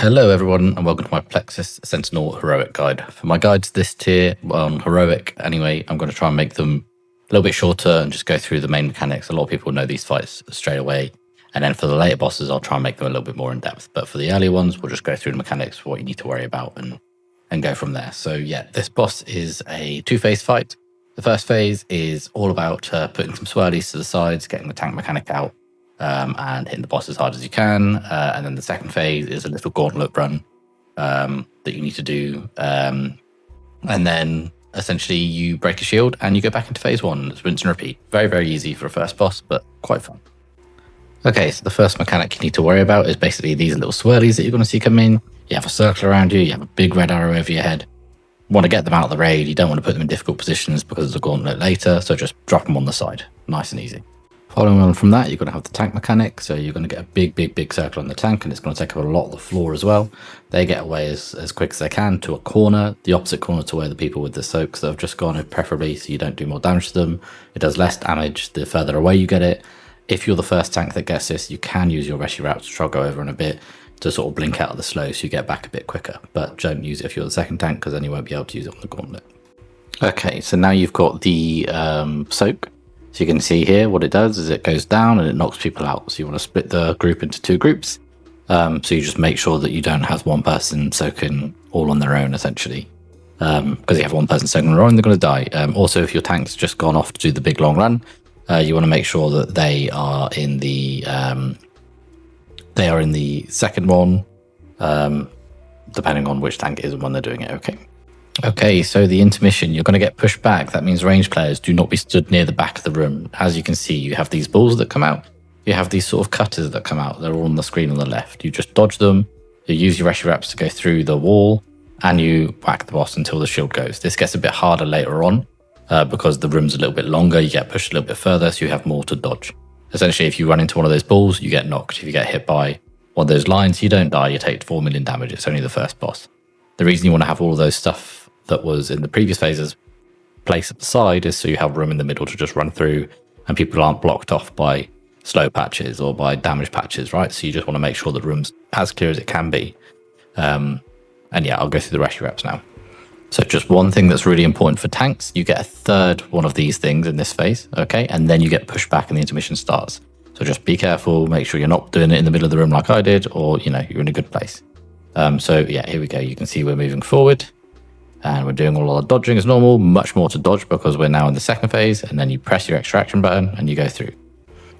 Hello everyone and welcome to my Plexus Sentinel Heroic Guide. For my guides this tier, on Heroic anyway, I'm going to try and make them a little bit shorter and just go through the main mechanics. A lot of people know these fights straight away, and then for the later bosses I'll try and make them a little bit more in depth. But for the early ones we'll just go through the mechanics, what you need to worry about and go from there. So yeah, this boss is a two-phase fight. The first phase is all about putting some swirlies to the sides, getting the tank mechanic out, and hitting the boss as hard as you can. And then the second phase is a little gauntlet run that you need to do. And then essentially you break a shield and you go back into phase one. It's rinse and repeat. Very, very easy for a first boss, but quite fun. Okay, so the first mechanic you need to worry about is basically these little swirlies that you're going to see come in. You have a circle around you, you have a big red arrow over your head. You want to get them out of the raid, you don't want to put them in difficult positions because of the gauntlet later, so just drop them on the side. Nice and easy. Following on from that, you're going to have the tank mechanic, so you're going to get a big circle on the tank, and it's going to take up a lot of the floor as well. They get away as quick as they can to a corner, the opposite corner to where the people with the soaks that have just gone, preferably so you don't do more damage to them. It does less damage the further away you get it. If you're the first tank that gets this, you can use your Reshi Wraps, which I'll go over in a bit, to sort of blink out of the slow so you get back a bit quicker. But don't use it if you're the second tank, because then you won't be able to use it on the gauntlet. Okay, so now you've got the soak. So you can see here what it does is it goes down and it knocks people out. So you want to split the group into two groups. So you just make sure that you don't have one person soaking all on their own, essentially. Because you have one person soaking on their own, they're going to die. Also, if your tank's just gone off to do the big long run, you want to make sure that they are in the second one, depending on which tank it is and when they're doing it. Okay, so the intermission, you're going to get pushed back. That means ranged players do not be stood near the back of the room. As you can see, you have these balls that come out. You have these sort of cutters that come out. They're all on the screen on the left. You just dodge them. You use your Reshi Wraps to go through the wall, and you whack the boss until the shield goes. This gets a bit harder later on because the room's a little bit longer. You get pushed a little bit further, so you have more to dodge. Essentially, if you run into one of those balls, you get knocked. If you get hit by one of those lines, you don't die. You take 4 million damage. It's only the first boss. The reason you want to have all of those stuff that was in the previous phases placed at the side is so you have room in the middle to just run through and people aren't blocked off by slow patches or by damage patches, right? So you just want to make sure the room's as clear as it can be. And yeah, I'll go through the Reshi Wraps now. So just one thing that's really important for tanks, you get a third one of these things in this phase, okay? And then you get pushed back and the intermission starts. So just be careful, make sure you're not doing it in the middle of the room like I did, or, you know, you're in a good place. So yeah, here we go. You can see we're moving forward. And we're doing all our dodging as normal, much more to dodge because we're now in the second phase, and then you press your extraction button and you go through.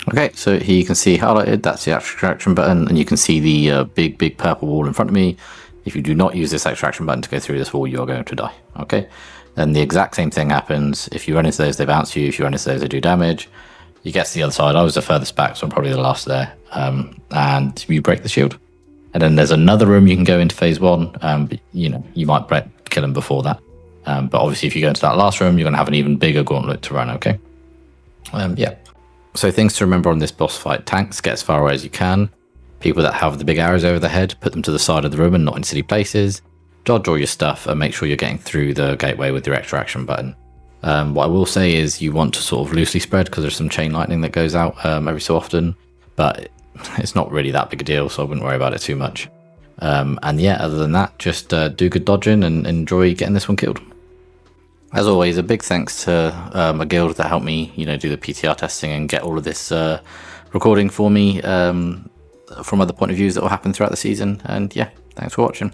Okay, so here you can see highlighted, that's the extraction button, and you can see the big purple wall in front of me. If you do not use this extraction button to go through this wall, you are going to die, okay? Then the exact same thing happens. If you run into those, they bounce you. If you run into those, they do damage. You get to the other side. I was the furthest back, so I'm probably the last there. And you break the shield. And then there's another room you can go into phase one. But, you know, you might kill him before that. But obviously if you go into that last room, you're going to have an even bigger gauntlet to run, okay? Yeah. So things to remember on this boss fight. Tanks, get as far away as you can. People that have the big arrows over their head, put them to the side of the room and not in silly places. Dodge all your stuff and make sure you're getting through the gateway with your extraction button. What I will say is you want to sort of loosely spread because there's some chain lightning that goes out every so often. But it's not really that big a deal, so I wouldn't worry about it too much. And yeah, other than that, just do good dodging and enjoy getting this one killed. As always, a big thanks to my guild that helped me, you know, do the PTR testing and get all of this recording for me from other point of views that will happen throughout the season. And yeah, thanks for watching.